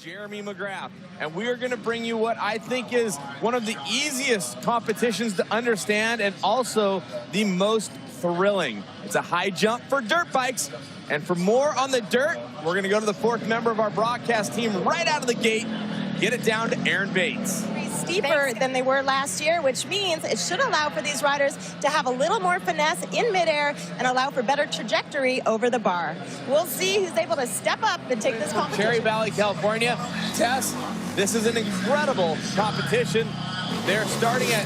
Jeremy McGrath, and we are going to bring you what I think is one of the easiest competitions to understand and also the most thrilling. It's a high jump for dirt bikes, and for more on the dirt, we're going to go to the fourth member of our broadcast team right out of the gate, get it down to Aaron Bates. Steeper than they were last year, which means it should allow for these riders to have a little more finesse in midair and allow for better trajectory over the bar. We'll see who's able to step up and take this competition. Cherry Valley, California. Tess, this is an incredible competition. They're starting at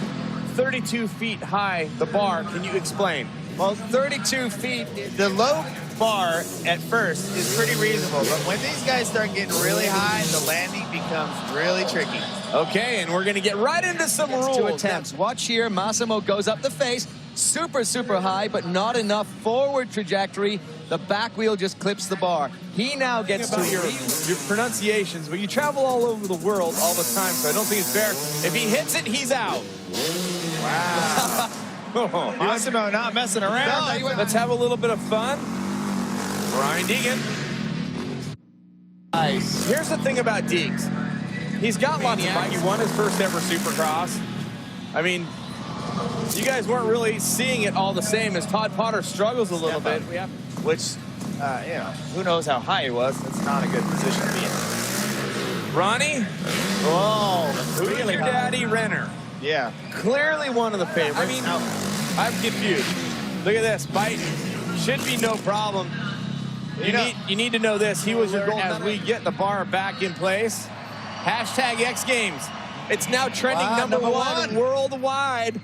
32 feet high, the bar. Can you explain? Well, 32 feet, the low bar at first is pretty reasonable, but when these guys start getting really high, the landing becomes really tricky. Okay, and we're going to get right into some rules. 2 attempts. Watch here, Massimo goes up the face, super high, but not enough forward trajectory. The back wheel just clips the bar. He now gets to your pronunciations, but you travel all over the world all the time, so I don't think it's fair. If he hits it, he's out. Wow. Massimo not messing around. No, let's have a little bit of fun. Brian Deegan. Nice. Here's the thing about Deegs. He's got lots of bike. He won his first ever Supercross. I mean, you guys weren't really seeing it all the same as Todd Potter struggles a little bit. Which, you know, who knows how high he was. That's not a good position to be in. Ronnie? Whoa. Who's Really your high. daddy, Renner? Yeah. Clearly one of the favorites. I mean, I'm confused. Look at this. Bite should be no problem. You need to know this. He was your goal as we get the bar back in place. Hashtag X Games. It's now trending number one worldwide.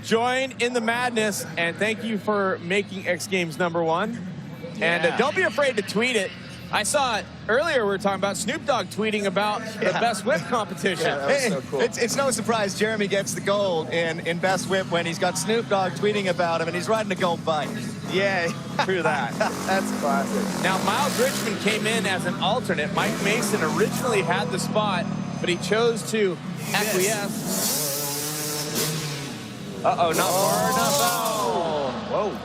Join in the madness, and thank you for making X Games number one. Yeah. And don't be afraid to tweet it. I saw it earlier. We were talking about Snoop Dogg tweeting about the best whip competition. Yeah, that was so cool. It's no surprise Jeremy gets the gold in Best Whip when he's got Snoop Dogg tweeting about him and he's riding a gold bike. Yeah, true that. That's classic. Now, Miles Richmond came in as an alternate. Mike Mason originally had the spot, but he chose to acquiesce. Uh-oh, not far enough. Whoa.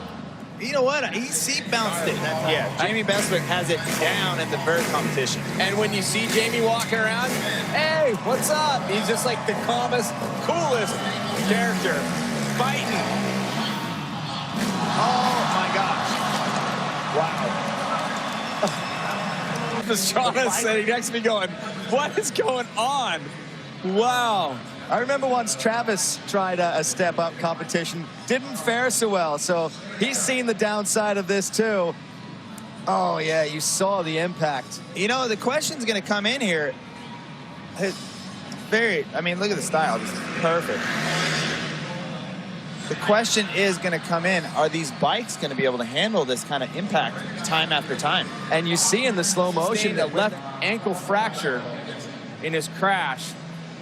You know what? He seat bounced it. Yeah, Jamie Bestwick has it down in the vert competition. And when you see Jamie walking around, hey, what's up? He's just like the calmest, coolest character. Fighting. Oh, my gosh. Wow. Pastrana sitting next to me going, what is going on? Wow. I remember once Travis tried a step-up competition. Didn't fare so well, so he's seen the downside of this too. Oh, yeah, you saw the impact. You know, the question's going to come in here. I mean, look at the style. Just perfect. The question is going to come in, are these bikes going to be able to handle this kind of impact time after time? And you see in the slow motion that left ankle fracture in his crash.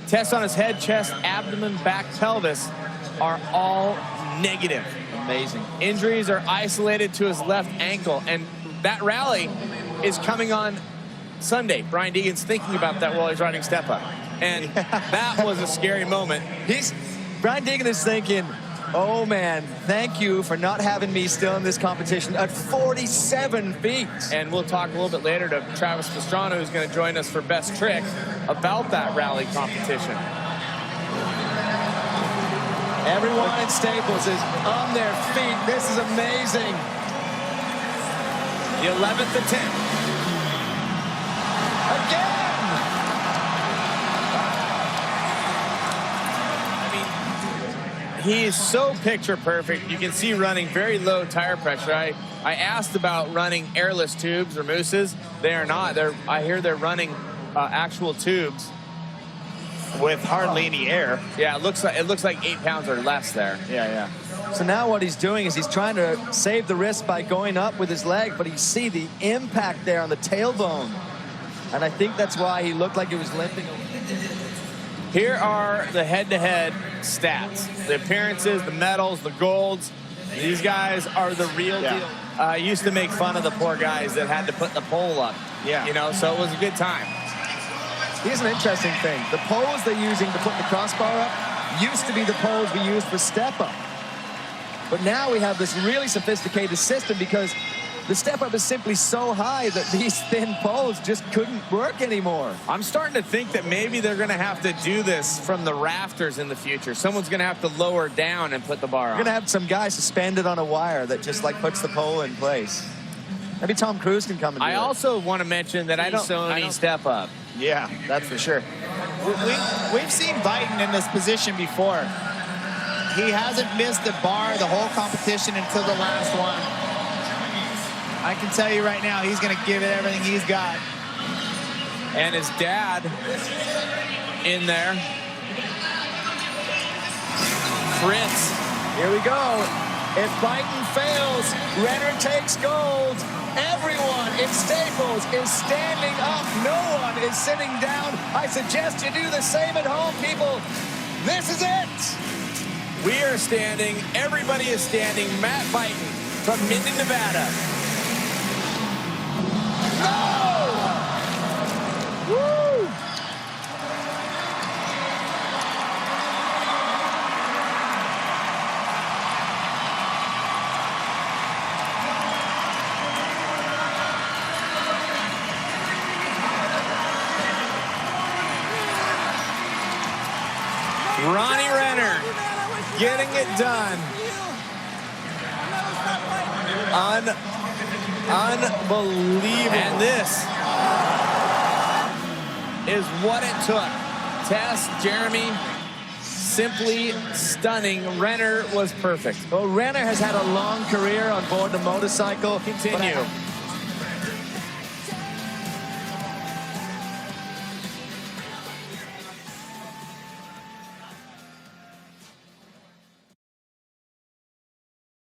Tests on his head, chest, abdomen, back, pelvis are all negative. Amazing. Injuries are isolated to his left ankle, and that rally is coming on Sunday. Brian Deegan's thinking about that while he's riding Step Up, and that was a scary moment. Brian Deegan is thinking, oh man, thank you for not having me still in this competition at 47 feet. And we'll talk a little bit later to Travis Pastrana, who's going to join us for Best Trick, about that rally competition. Everyone in Staples is on their feet. This is amazing. The 11th attempt. Again! He is so picture perfect. You can see running very low tire pressure. I asked about running airless tubes or mooses. They are not. I hear they're running actual tubes with hardly any air. Yeah, it looks like 8 pounds or less there. Yeah. So now what he's doing is he's trying to save the wrist by going up with his leg, but you see the impact there on the tailbone. And I think that's why he looked like he was limping. Here are the head-to-head stats. The appearances, the medals, the golds. These guys are the real deal. I used to make fun of the poor guys that had to put the pole up. Yeah. You know, so it was a good time. Here's an interesting thing. The poles they're using to put the crossbar up used to be the poles we used for step-up. But now we have this really sophisticated system because The step up is simply so high that these thin poles just couldn't work anymore. I'm starting to think that maybe they're going to have to do this from the rafters in the future. Someone's going to have to lower down and put the bar on. We're going to have some guy suspended on a wire that just like puts the pole in place. Maybe Tom Cruise can come and do it. I also want to mention that I don't step up. Yeah, that's for sure. We've seen Biden in this position before. He hasn't missed the bar the whole competition until the last one. I can tell you right now, he's going to give it everything he's got. And his dad in there. Fritz. Here we go. If Biden fails, Renner takes gold. Everyone in Staples is standing up. No one is sitting down. I suggest you do the same at home, people. This is it. We are standing. Everybody is standing. Matt Biden from Minden, Nevada. No! Woo! Ronnie Renner getting it done. Unbelievable. And this is what it took. Tess, Jeremy, simply stunning. Renner was perfect. Well, Renner has had a long career on board the motorcycle. Continue.